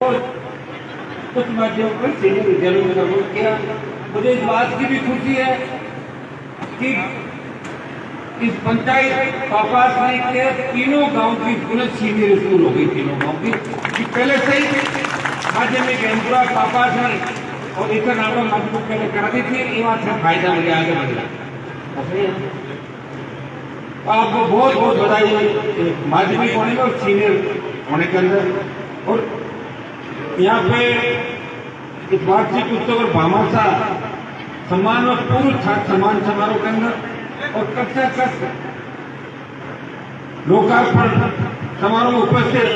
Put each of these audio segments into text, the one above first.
और कुछ माध्यमों पर सीनियर विद्यालयों में सर्वोच्च किया। मुझे इस बात की भी खुशी है कि इस पंचायत पापासनी के तीनों गांव की पुनः सीनियर स्कूल हो गई, तीनों गांव की। कि पहले से ही माध्यमिक एमपुरा पापासनी और इतर नाटक माध्यमिक पहले कराती थी, ये बात से फायदा मिले आगे बढ़ गया। आपको बहुत बहुत बधाई माध्यमिक होने में और सीनियर होने के अंदर। और यहाँ पे इस वार्षिक उत्सव और भामाशाह सम्मान और पूर्व छात्र सम्मान समारोह के अंदर और कक्षा कक्ष लोकार्पण समारोह में उपस्थित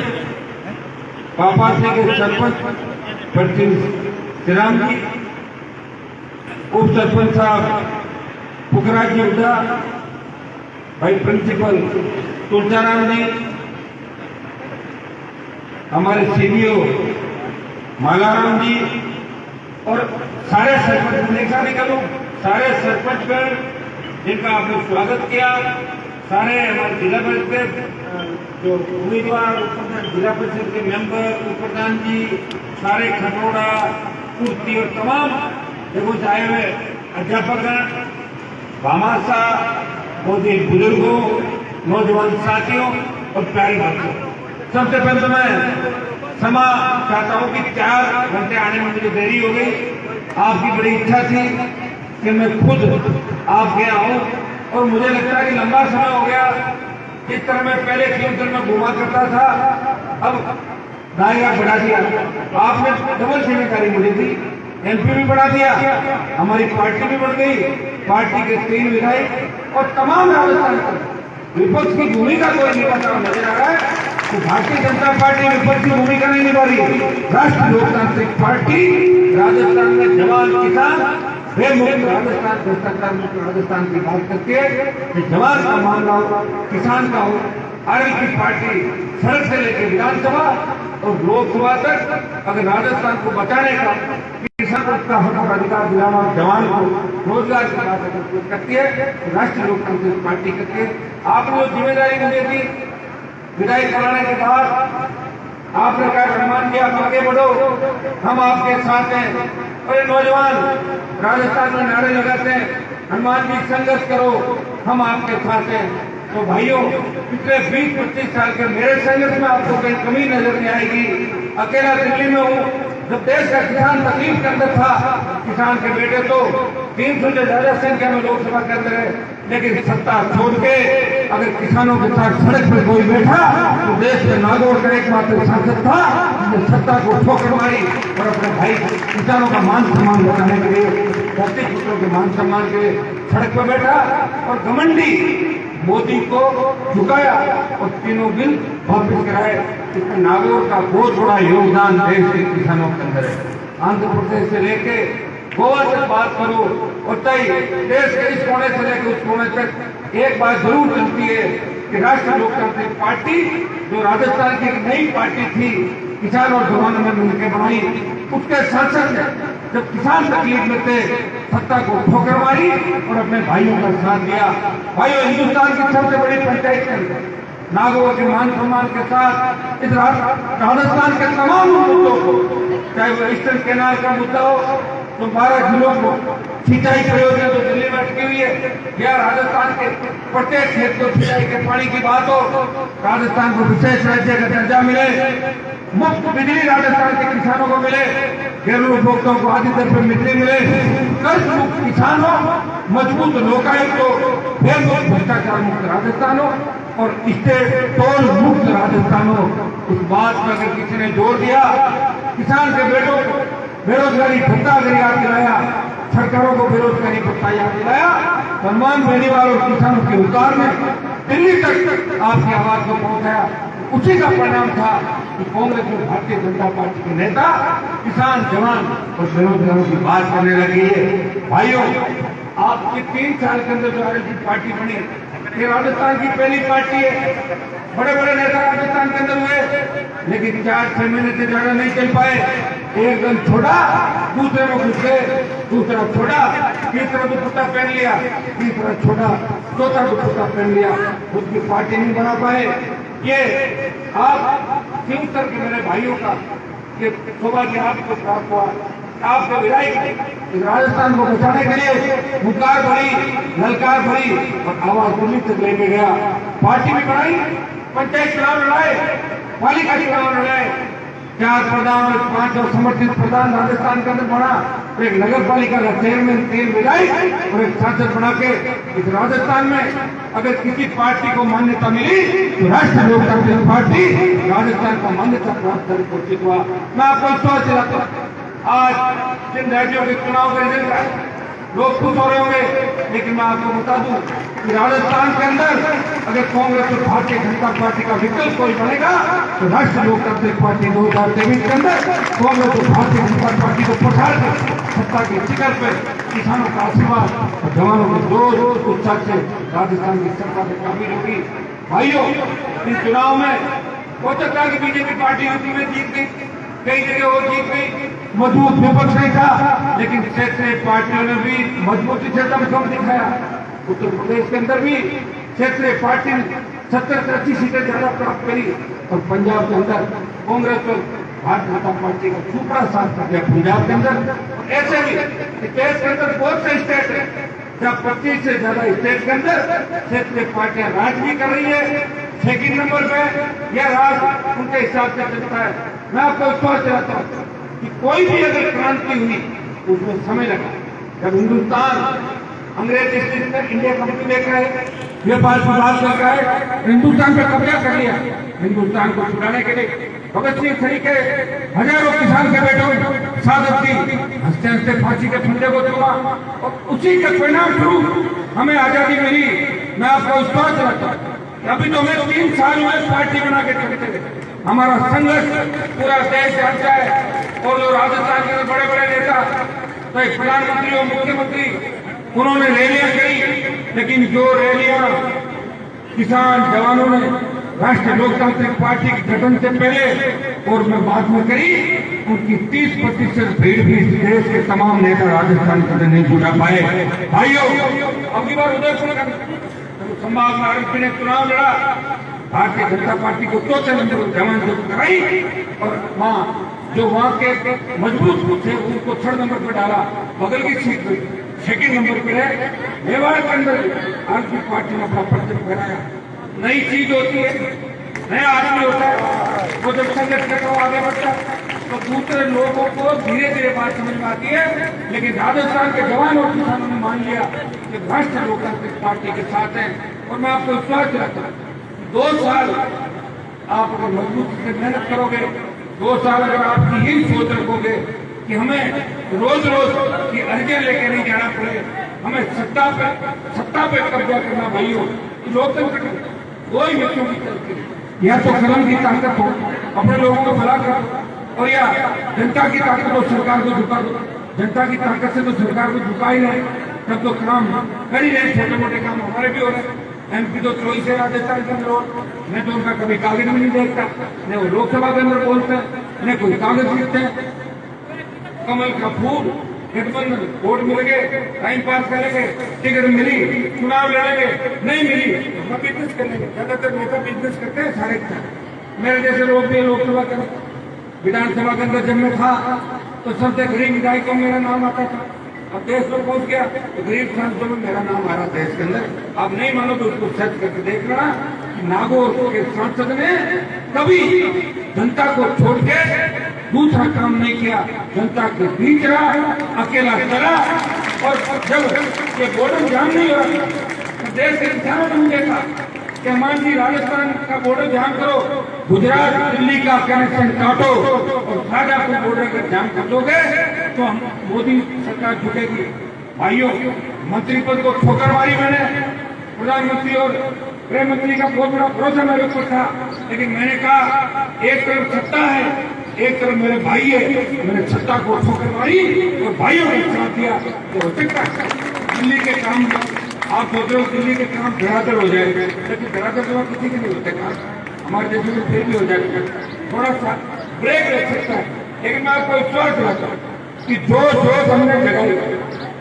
पापासनी के सरपंच श्री राम जी, उप सरपंच साहब पुखराज जी हुड्डा, भाई प्रिंसिपल तुलसाराम जी, हमारे सीडीओ मालाराम जी और सारे सरपंच देखा निकलो, सारे सरपंच जिनका आपने स्वागत किया, सारे हमारे जिला परिषद जो उम्मीदवार जिला परिषद के मेंबर, उप प्रधान जी, सारे खटोड़ा कुर्ती और तमाम जगहों से आए हुए अध्यापक, भामाशाह मोदी बुजुर्गों, नौजवान साथियों और प्यारी बातों, सबसे पहले तो मैं क्षमा चाहता हूं कि 4 घंटे आने में मुझे देरी हो गई। आपकी बड़ी इच्छा थी कि मैं खुद आपके आऊं और मुझे लगता है कि लंबा समय हो गया। जिस तरह मैं पहले किलोमीटर में घुमा करता था, अब दायरा बढ़ा दिया। आपने डबल जिम्मेदारी मुझे दी, एमपी भी बढ़ा दिया, हमारी पार्टी भी बढ़ गई, पार्टी के 3 विधायक और तमाम राजस्थान विपक्ष की भूमिका कोई निभाता नजर आ रहा है। तो भारतीय जनता पार्टी विपक्ष की भूमिका नहीं निभा रही। राष्ट्रीय लोकतांत्रिक पार्टी राजस्थान में जवान किसान बेमुक्त राजस्थान, भ्रष्टाचार मुक्त राजस्थान की बात करती है कि जवान का मामला हो, किसान का हो, आरएल की पार्टी सड़क से लेकर विधानसभा और लोकसभा तक अगर राजस्थान को बचाने का, किसान को उसका हक और अधिकार दिलाना, जवान को रोजगार की बात अगर करती है तो राष्ट्रीय लोकतांत्रिक पार्टी करती है। आपने जो जिम्मेदारी मुझे दी विधायक बनाने के बाद, आपने कहा हनुमान जी आप आगे बढ़ो, हम आपके साथ हैं। और ये नौजवान राजस्थान में नारे लगाते हैं हनुमान जी संघर्ष करो, हम आपके साथ हैं। तो भाइयों, पिछले 20-25 साल के मेरे संघर्ष में आपको कहीं कमी नजर नहीं आएगी। अकेला दिल्ली में हूँ, जब देश का किसान तकलीफ के अंदर था, किसान के बेटे तो 300 से ज्यादा संख्या में लोकसभा के अंदर है, लेकिन सत्ता छोड़ के अगर किसानों के साथ सड़क पर कोई बैठा तो देश में नागौर का एकमात्र सांसद था जिसने सत्ता को ठोकर मारी और अपने भाई किसानों का मान सम्मान बचाने के लिए, धरती पुत्रों के मान सम्मान के लिए सड़क पर बैठा और घमंडी मोदी को झुकाया और तीनों बिल वापिस कराए। इसमें नागौर का बहुत बड़ा योगदान देश के किसानों के अंदर है। आंध्र प्रदेश से लेके गोवा तक बात करो और तय देश के इस कोने से लेकर उस कोने तक एक बात जरूर चलती है कि राष्ट्रीय लोकतांत्रिक पार्टी जो राजस्थान की एक नई पार्टी थी, किसान और जवानों ने मिलकर बनाई, उसके सांसद जब किसान तकलीफ में थे सत्ता को ठोकर मारी और अपने भाइयों का साथ दिया। भाइयों, हिंदुस्तान की सबसे बड़ी पंचायत नागौर के मान सम्मान के साथ इस राजस्थान के तमाम मुद्दों को, चाहे वो ईस्टर्न कैनाल का मुद्दा हो तो 12 जिलों को सिंचाई परियोजना जो दिल्ली में अटकी हुई है, या राजस्थान के प्रत्येक खेत को सिंचाई के पानी की बात हो, राजस्थान को विशेष राज्य का दर्जा मिले, मुफ्त बिजली राजस्थान के किसानों को मिले, घरेलू उपभोक्ताओं को आधी दर पर बिजली मिले, कर्ज मुक्त किसान हो, मजबूत लोकायुक्त हो, बेमुक्त भ्रष्टाचार मुक्त राजस्थान हो और स्टेट टोल मुक्त राजस्थान हो। उस बात पर अगर किसी ने जोर दिया, किसान के बेटों को बेरोजगारी भत्ता अगर याद दिलाया, सरकारों को बेरोजगारी भत्ता याद दिलाया, हनुमान बेनीवाल और किसानों के उद्धार में दिल्ली तक आपकी आवाज को पहुंचाया, उसी का परिणाम था कि कांग्रेस और भारतीय जनता पार्टी के नेता किसान, जवान और बेरोजगारों की बात करने लगी है। भाइयों, आपके 3 साल के अंदर जो आरएलपी पार्टी बनी, ये राजस्थान की पहली पार्टी है। बड़े बड़े नेता राजस्थान के अंदर हुए, लेकिन 4-6 महीने से ज्यादा नहीं चल पाए। एक दल छोड़ा, दूसरे में घुस गए, दूसरा छोड़ा, तीसरा दुपट्टा पहन लिया, तीसरा छोड़ा, चौथा दुपट्टा पहन लिया, उसकी पार्टी नहीं बना पाए। ये आप शिवसर के मेरे भाइयों का कि सौभाग्य आपको प्राप्त हुआ। आपके विधायक राजस्थान को बचाने के लिए पुकार भरी, ललकार भरी और आवाज दिल्ली तक लेके गया। पार्टी भी बढ़ाई, पंचायत चुनाव लड़ाए, पालिका चुनाव लड़ाए, 4 प्रधान और 5 और समर्थित प्रधान राजस्थान के अंदर बना, एक नगर पालिका का चेयरमैन, 3 विधायक और एक सांसद बना के इस राजस्थान में अगर किसी पार्टी को मान्यता मिली तो राष्ट्रीय लोकतांत्रिक पार्टी राजस्थान को मान्यता प्राप्त कर घोषित हुआ। मैं आपको विश्वास दिलाता हूँ, आज जिन राज्यों के चुनाव का रिजल्ट है लोग खुश हो रहे होंगे, लेकिन मैं आपको बता दूं कि राजस्थान के अंदर अगर कांग्रेस और भारतीय जनता पार्टी का विकल्प कोई बनेगा तो राष्ट्रीय लोकतांत्रिक पार्टी 2023 के अंदर कांग्रेस और भारतीय जनता पार्टी को पछाड़ कर सत्ता के शिखर पर किसानों का आशीर्वाद और जवानों के जोर उत्साह से राजस्थान की सरकार में शामिल होगी। भाइयों, इस चुनाव में हो सकता है कि बीजेपी पार्टी यूपी में जीत गई, कई जगह और जीत गई, मजबूत विपक्ष नहीं था, लेकिन क्षेत्रीय पार्टियों ने भी मजबूती से दमखम दिखाया। उत्तर प्रदेश के अंदर भी क्षेत्रीय पार्टी ने 70 से 80 सीटें ज्यादा प्राप्त करी और पंजाब के अंदर कांग्रेस और भारतीय जनता पार्टी का सुपड़ा साथ कर दिया। पंजाब के अंदर ऐसे भी देश के अंदर बहुत से स्टेट है जब 25 से ज्यादा स्टेट के अंदर क्षेत्रीय पार्टियां राज भी कर रही है, सेकंड नंबर पे यह राज उनके हिसाब से चलता है। मैं आपको विश्वास दिलाता हूँ कि कोई भी अगर क्रांति हुई उसमें समय लगा। जब हिंदुस्तान अंग्रेज इंडिया कंपनी लेकर आए, व्यापार विवाद करके आए, हिंदुस्तान पे कब्जा कर लिया। हिंदुस्तान को छुड़ाने के लिए भगत सिंह तरीके हजारों किसान के बेटों शहादत दी, हंसते हंसते फांसी के फंदे को तोड़ा और उसी के परिणाम स्वरूप हमें आजादी मिली। मैं आपको विश्वास दिलाता हूँ, अभी तो हमें 3 साल में पार्टी बना के चलते थे। हमारा संघर्ष पूरा देश जानता है और जो राजस्थान के बड़े बड़े नेता, तो एक प्रधानमंत्री और मुख्यमंत्री, उन्होंने रैलियां करी, लेकिन जो रैलियां किसान जवानों ने राष्ट्रीय लोकतांत्रिक पार्टी के गठन से पहले और मैं बाद में करी, उनकी 30% भीड़ भी देश के तमाम नेता राजस्थान के नहीं जुटा पाए। भाइयों, अगली बार उदयपुर का संभाग में आरएसपी ने चुनाव लड़ा, भारतीय जनता पार्टी को 4 नंबर जमान कराई और वहाँ के मजबूत थे उनको 3rd नंबर पर डाला, बगल की सीट पर 2nd नंबर पर है। मेवाड़ के अंदर आरएसपी पार्टी ने अपना परचम फहराया। नई चीज होती है, नया आदमी होता है, वो जब संघर्ष करता है आगे बढ़ता है तो दूसरे लोगों को धीरे धीरे बात समझ में आती है। लेकिन राजस्थान के जवान और किसानों ने मान लिया कि राष्ट्रीय लोकतांत्रिक पार्टी के साथ हैं। और मैं आपको विश्वास दिलाता हूँ, 2 साल आप अगर मजबूती से मेहनत करोगे, 2 साल अगर आपकी यही सोच रखोगे कि हमें रोज रोज की अर्जियां लेके नहीं जाना पड़े, हमें सत्ता पे कब्जा करना। भाइयों, लोकतंत्र कोई व्यक्तियों की चलती या तो कलम की ताकत हो, अपने लोगों को भला करो, और या जनता की ताकत हो सरकार को झुका दो। जनता की ताकत से तो सरकार को झुका ही नहीं, तब तो काम कर ही रहे, छोटे मोटे काम हमारे भी हो रहे हैं। एमपी तो चोइस है राजस्थान के अंदर, मैं तो उनका कभी कागज भी नहीं देखता, न वो लोकसभा के अंदर बोलते हैं, न कोई कागज लिखते हैं। कमल का फूल गठबंधन, वोट मिल गए, टाइम पास करेंगे, टिकट मिली, चुनाव लड़ेंगे, नहीं मिली तो बिजनेस करेंगे। ज्यादातर नेता बिजनेस करते हैं सारे। मेरे जैसे लोग भी लोकसभा के विधानसभा के अंदर जब मैं था तो सबसे गरीब विधायकों में मेरा नाम आता था। अब देश में पहुंच गया तो गरीब सांसदों में मेरा नाम आ रहा देश के अंदर। आप नहीं मानो तो उसको सर्च करके देख लेना कि नागौर के सांसद ने कभी जनता को छोड़ के दूसरा काम नहीं किया, जनता के बीच रहा, अकेला चला। और जब ये बॉर्डर जाम नहीं हो रहा तो देश के किसानों ने मुझे कहा कि मान जी राजस्थान का बॉर्डर जाम करो, गुजरात दिल्ली का कनेक्शन काटो और शाहजहांपुर बॉर्डर का जाम कर दोगे तो हम मोदी सरकार झुकेगी। भाइयों, मंत्री पद को ठोकर मारी मैंने, प्रधानमंत्री और गृह मंत्री का बहुत बड़ा भरोसा मेरे ऊपर था, लेकिन मैंने कहा एक तरफ सत्ता है, एक तरफ मेरे भाई है, मैंने सत्ता को ठोकर मारी और भाइयों ने साथ दिया। तो हो सकता है दिल्ली के काम, आप सोच रहे हो दिल्ली के काम धरातल हो जाएंगे, लेकिन धरातल तो किसी के नहीं होते काम, हमारे देश में फिर भी हो जाएगा, थोड़ा सा ब्रेक लग सकता है। लेकिन मैं आपको विश्वास दिलाता हूँ कि जो हमने जगाई,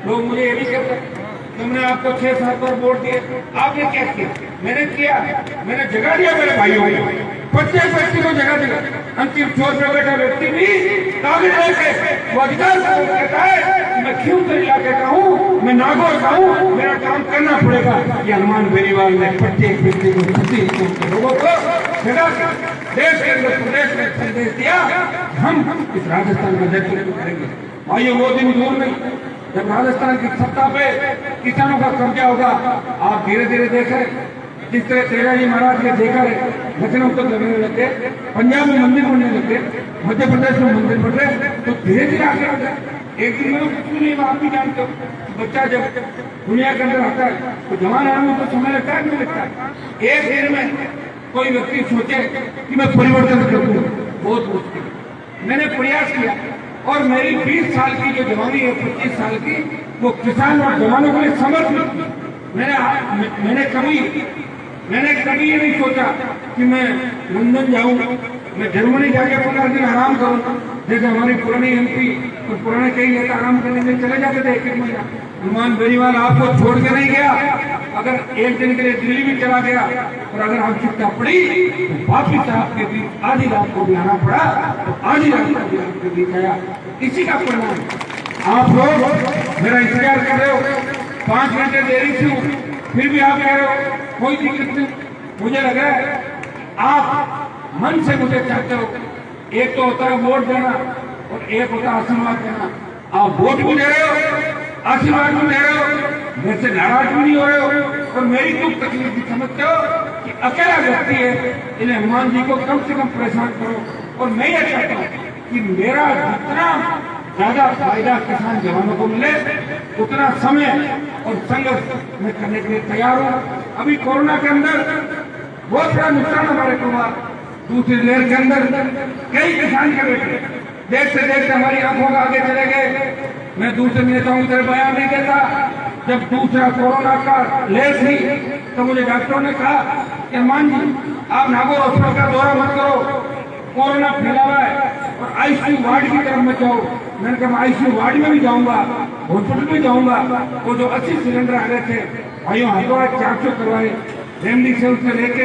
लोग मुझे ये भी कहते हैं तुमने आपको 6-7 बार वोट दिए, आपने क्या किया? मैंने किया, मैंने जगा दिया मेरे भाइयों को। प्रत्येक व्यक्ति को जगह जगह अंतिम छोर पर बैठा व्यक्ति भी कागज लेके वो अधिकार कहता है मैं क्यों से इलाके का हूँ, मैं नागौर का हूँ, मेरा काम करना पड़ेगा। ये हनुमान बेनीवाल ने प्रत्येक व्यक्ति को लोगों को जगह देश के अंदर प्रदेश में संदेश दिया। हम इस राजस्थान का नेतृत्व करेंगे। भाइयों, वो दिन दूर नहीं जब राजस्थान की सत्ता पे किसानों का कब्जा होगा। आप धीरे धीरे देख रहे जिस तरह तेरा जी महाराज ने देखा है, लखनऊ तक लगने लगे, पंजाब में मंदिर बनने लगे, मध्य प्रदेश में मंदिर बन रहे, तो धीरे धीरे आगे आ गए। एक दिन में कुछ नहीं, आप भी जानते हो, बच्चा जब दुनिया के अंदर आता है तो जवान आने में तो समय लगता है, नहीं लगता है। एक दिन में कोई व्यक्ति सोचे कि मैं परिवर्तन कर दूं, बहुत मुश्किल। मैंने प्रयास किया और मेरी 20 साल की जो जवानी है, 25 साल की, वो किसान और जवानों के लिए समर्पित। मैंने कभी ये नहीं सोचा कि मैं लंदन जाऊं, मैं जर्मनी जाके 15 दिन आराम करूं, जैसे हमारी पुरानी एमपी और पुराने कई नेता आराम करने के चले जाते थे 1-1 महीना। हनुमान बेनीवाल आपको छोड़ के नहीं गया। अगर एक दिन के लिए दिल्ली भी चला गया और अगर आवश्यकता पड़ी तो वापिस आपके बीच आधी रात को भी आना पड़ा, तो आधी रात को भी आपके बीच आया। इसी का परिणाम आप लोग मेरा इंतजार कर रहे हो, 5 घंटे देरी से हूँ, फिर भी आप कह रहे हो कोई दिक्कत नहीं। मुझे लगा आप मन से मुझे चाहते हो। एक तो होता है वोट देना और एक होता है आशीर्वाद देना। आप वोट भी दे रहे हो, आशीर्वाद भी दे रहे हो, मेरे से नाराज भी नहीं हो रहे हो और मेरी दुख तकलीफ भी समझते हो कि अकेला व्यक्ति है, इन्हें हनुमान जी को कम से कम परेशान करो। और मैं ये चाहता हूँ कि मेरा जितना ज्यादा फायदा किसान जवानों को मिले, उतना समय और संघर्ष मैं करने के लिए तैयार हूँ। अभी कोरोना के अंदर बहुत बड़ा नुकसान हमारे को हुआ। दूसरी लहर के अंदर कई किसान के बेटे देखते देखते हमारी आंखों का आगे चले गए। मैं दूसरे नेताओं की तरह बयान नहीं देता। जब दूसरा कोरोना का लहर थी तो मुझे डॉक्टरों ने कहा कि हनुमान जी आप नागौर हॉस्पिटल का दौरा मत करो, कोरोना फैला हुआ है, और आईसीयू वार्ड की तरफ मत जाओ। मैंने कहा आईसीयू वार्ड में भी जाऊंगा, हॉस्पिटल में जाऊंगा। वो जो 80 सिलेंडर आ रहे थे भाइयों, हाथों 400 करवाए, रेमडेसिविर से लेके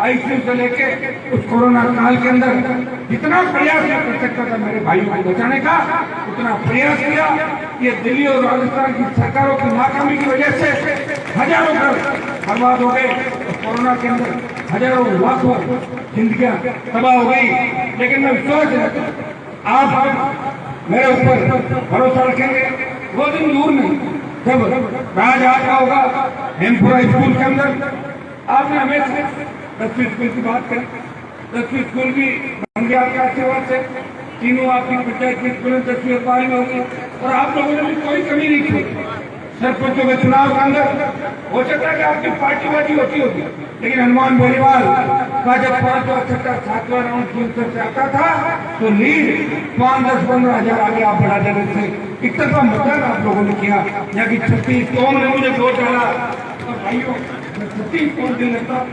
आईसीयू से लेके उस कोरोना काल के अंदर जितना प्रयास मैं कर सकता था मेरे भाइयों को बचाने का, उतना प्रयास किया। ये दिल्ली और राजस्थान की सरकारों की नाकामी की वजह से हजारों घर बर्बाद हो गए। कोरोना के अंदर हजारों लाखों जिंदगियां तबाह हो गई। लेकिन मैं विश्वास रखता हूं आप मेरे ऊपर भरोसा रखेंगे। वो दिन दूर नहीं जब राज आता होगा हेमपुरा स्कूल के अंदर। आपने हमेशा 10वीं स्कूल की बात करी, 10वीं स्कूल भी बन गया आपके आशीर्वाद से। तीनों आपकी पंचायत की स्कूल 10वीं और 12वीं होगी और आप लोगों ने भी कोई कमी नहीं की। सरपंचों के चुनाव के अंदर हो सकता है कि आपकी पार्टीबाजी होती होगी, लेकिन हनुमान बेनीवाल का जब 5वां 6वां 7वां राउंड 300 से आता था तो लीड 5-10-15 हजार आगे आप बढ़ा देने थे। एक तरफा मतदान आप लोगों ने किया। यहाँ की 36 कौन ने मुझे वोट डाला, तो भाइयों 36 कौन दे लेता।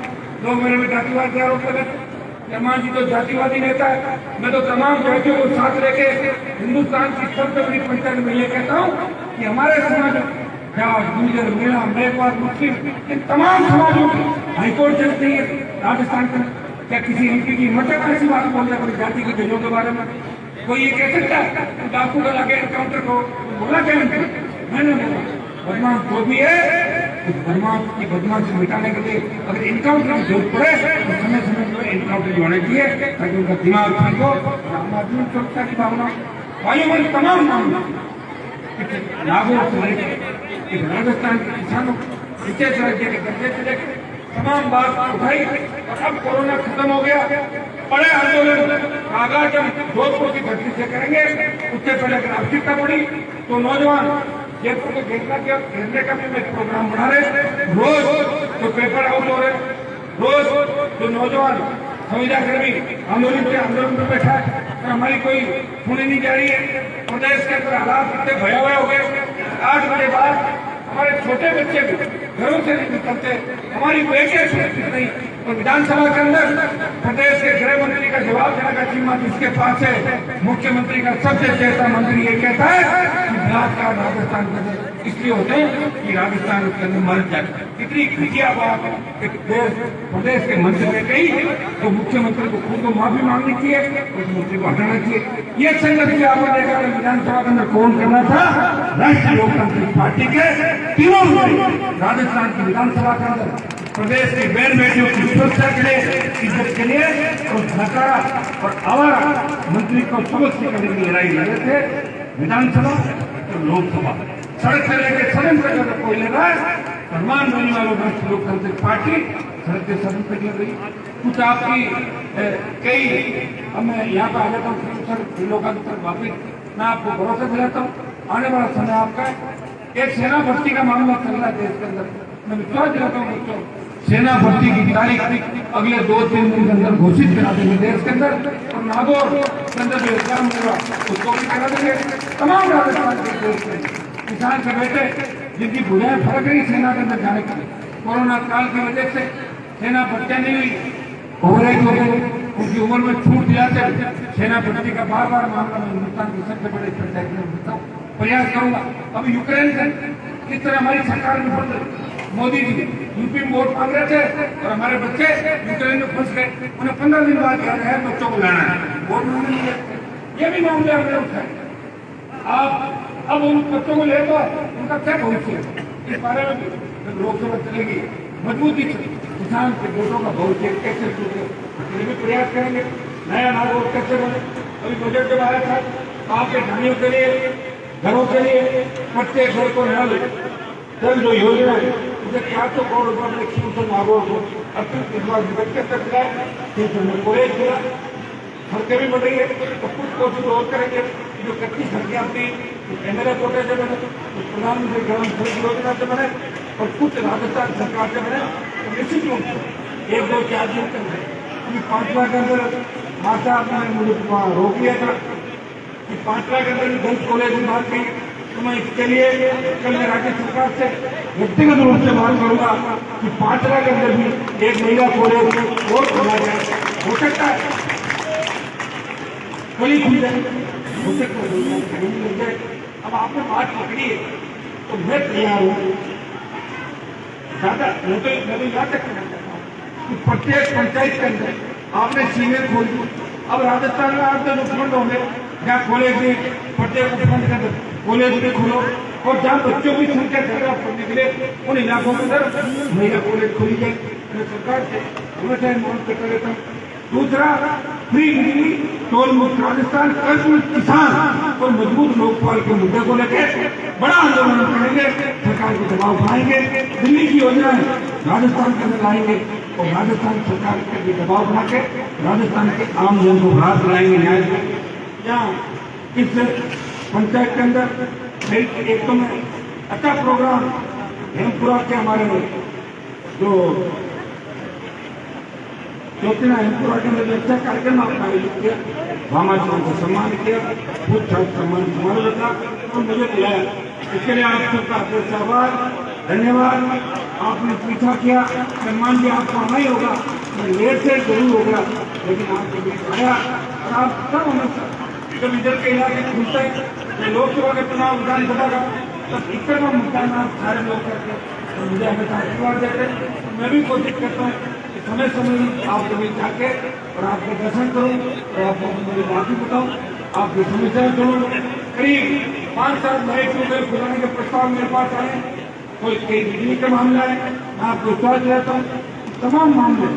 लोग मेरे में जातिवाद का आरोप लगे, हनुमान जी तो जातिवादी नेता है। मैं तो तमाम जातियों को साथ लेके हिंदुस्तान की सबसे बड़ी पंचायत में ये कहता हूँ कि हमारे समाज जाट, गुर्जर, मेरा, मेघवाल, मुस्लिम, इन तमाम समाजों की हाईकोर्ट जज नहीं है राजस्थान का। क्या किसी एमपी की हिम्मत है ऐसी बात बोलना अपनी जाति की जजों के बारे में? कोई ये कह सकता है डाकू का लगे एनकाउंटर को बोला क्या? मैंने बोला बदमाश जो भी है, बदमाश की बदमाशी मिटाने के लिए अगर इनकाउंटर की जरूरत पड़े तो समय समय पर इनकाउंटर जो होने चाहिए ताकि उनका दिमाग ठीक हो, आम आदमी सुरक्षा की भावना। भाइयों में तमाम मामला नागौर से लेकर राजस्थान के किसानों, विशेष राज्य के दर्जे से लेकर तमाम बात उठाई। और अब कोरोना खत्म हो गया, बड़े आंदोलन आगाज हम जोधपुर की धरती से करेंगे। उससे पहले अगर आवश्यकता पड़ी तो नौजवान जयपुर को घेरने का भी प्रोग्राम बना रहे। रोज जो पेपर आउट हो रहे, रोज जो नौजवान संविदा कर्मी आंदोलन में बैठा है, तो हमारी कोई सुनी नहीं जा रही है। प्रदेश के अंदर हालात इतने भयावह हो गए। 8 बजे बाद हमारे छोटे बच्चे भी घरों से नहीं निकलते, हमारी बेटियां सुरक्षित नहीं। और विधानसभा के अंदर प्रदेश के गृह मंत्री का जवाब देने का जिम्मा जिसके पास है, मुख्यमंत्री का सबसे चहेता मंत्री ये कहता है कि बलात्कार राजस्थान के अंदर इसलिए होते हैं कि राजस्थान के अंदर मर जाता है। इतनी घटिया बात है कि प्रदेश के मंत्री ने कही तो मुख्यमंत्री को खुद को माफी मांगनी चाहिए, मुख्यमंत्री को हटाना चाहिए। ये संगति आपने देखा कि विधानसभा के अंदर कौन करना था, राष्ट्रीय लोकतांत्रिक पार्टी के तीनों मंत्री राजस्थान की विधानसभा के अंदर प्रदेश की बहन बेटियों की सुरक्षा के लिए, इज्जत के लिए और नकारा और आवारा मंत्री को समझ के करने की लड़ाई लड़े थे। विधानसभा और लोकसभा सड़क से लेकर सदन तक अगर कोई लगा है, सम्मान देने वालों राष्ट्रीय लोकतांत्रिक पार्टी सड़क के सदन तक लग रही। कुछ आपकी कई अब मैं यहाँ पे आ जाता हूँ लोकांतर वापिस मैं आपको भरोसा दिलाता हूँ आने वाला समय आपका एक सेना भर्ती का मामला चल रहा है देश के अंदर। मैं विश्वास दिलाता हूँ बच्चों, सेना भर्ती की तारीख अगले 2-3 दिन के अंदर घोषित करा देंगे देश के अंदर, और नागौर के अंदर जो एग्जाम होगा उसको भी करा देंगे। तमाम राजस्थान के देश में किसान के बेटे जिनकी भुजाएं फर्क रही सेना के अंदर जाने के लिए, कोरोना काल की वजह से सेना भर्तियां नहीं हुई, ओवरेज हो गए, उनकी उम्र में छूट दिलाते सेना भर्ती का बार बार मामला मैं हिंदुस्तान के सबसे बड़े पंचायत में प्रयास करूंगा। अभी यूक्रेन से किस तरह हमारी सरकार में फंस गई, मोदी जी यूपी में वोट मांग रहे थे और हमारे बच्चे यूक्रेन में फंस गए, उन्हें 15 दिन बाद याद है बच्चों को लाना है, वोट मांगने नहीं गए। ये भी मामले हमने उठाए। आप अब उन बच्चों को ले तो उनका क्या भविष्य है, इस बारे में जब लोकसभा चलेगी मजबूती से किसान के वोटों का भविष्य कैसे छूटे ये भी प्रयास करेंगे। नया नागौर कैसे बने, अभी बजट जब आया था आपके ढानियों के लिए, घरों के लिए प्रत्येक घर को नल जल जो योजना है उसे 400 करोड़ रुपये में स्कीम से नागौर को अब इस बार बच्चे तक जाए कॉलेज मिला, सड़कें भी बढ़ रही है। तो कुछ कोशिश और करेंगे जो कच्ची सड़कें अपनी एमएलए कोटे से बने, प्रधानमंत्री ग्राम सड़क योजना से बने और कुछ राजस्थान सरकार से बने, तो निश्चित रूप से 1-2-4 दिन तक अभी 5 लाख के अंदर माता आपने मुझे रोक लिया था कि 5 लाख के अंदर गर्ल्स कॉलेज की बात की, तो मैं इसके लिए कल मैं राज्य सरकार से व्यक्तिगत रूप से बात करूंगा कि 5 लाख के अंदर भी एक महिला कॉलेज में और खोला जाए। हो सकता है कली खुल जाए, हो सकता है लग जाए। अब आपने बात पकड़ी है तो मैं तैयार हूँ ज्यादा मैं तो याद रखना चाहता हूँ कि प्रत्येक पंचायत के अंदर आपने सीनियर खोल दी। अब राजस्थान में आप जब उपखंड होंगे जहाँ कॉलेज में प्रत्येक उपखंड के अंदर कॉलेज में खोलो और जहाँ बच्चों की संख्या ज्यादा पढ़ने के लिए उन इलाकों के अंदर महिला कॉलेज खोली जाए। सरकार से हमेशा मांग करता रहता हूँ। दूसरा, फ्री बिजली टोल मुक्त राजस्थान, कर्ज मुक्त किसान और मजबूत लोकपाल के मुद्दे को लेकर बड़ा आंदोलन करेंगे, सरकार को दबाव बनाएंगे, दिल्ली की योजनाएं राजस्थान के अंदर लाएंगे और राजस्थान सरकार के लिए दबाव बना के राजस्थान के आम जन को राहत लाएंगे। न्याय यहाँ इस पंचायत के अंदर एक तो मैं अच्छा प्रोग्राम हेमपुरा के हमारे जो चौथी हेमपुरा के अंदर अच्छा कार्यक्रम आपने आयोजित किया, भामाचरण को सम्मान किया, खुद सम्मान समारोह रखा और मुझे बुलाया। इसके लिए आप सबका अत्यंत आभार, धन्यवाद। आपने पूछा किया, सम्मान भी आपको आना ही होगा, लेट से जरूर होगा, लेकिन आपको बीच आया और आप सब हमेशा जब इधर के इलाके खुलते हैं लोकसभा के चुनाव विधानसभा का तब इतर का मुद्दा आप सारे लोग करते हैं और मुझे हमेशा आशीर्वाद देते हैं। तो मैं भी कोशिश करता हूँ कि समय समय आपके बीच जाके और आपके दर्शन करूँ और आपको मेरी बात भी बताऊँ, आपकी समस्याएं सुनूँ। करीब 5-7 नए ट्यूबवेल खुलाने के प्रस्ताव मेरे पास आए, कोई कई बिजली का मामला है, मैं आपको विश्वास दिलाता हूँ तमाम मामले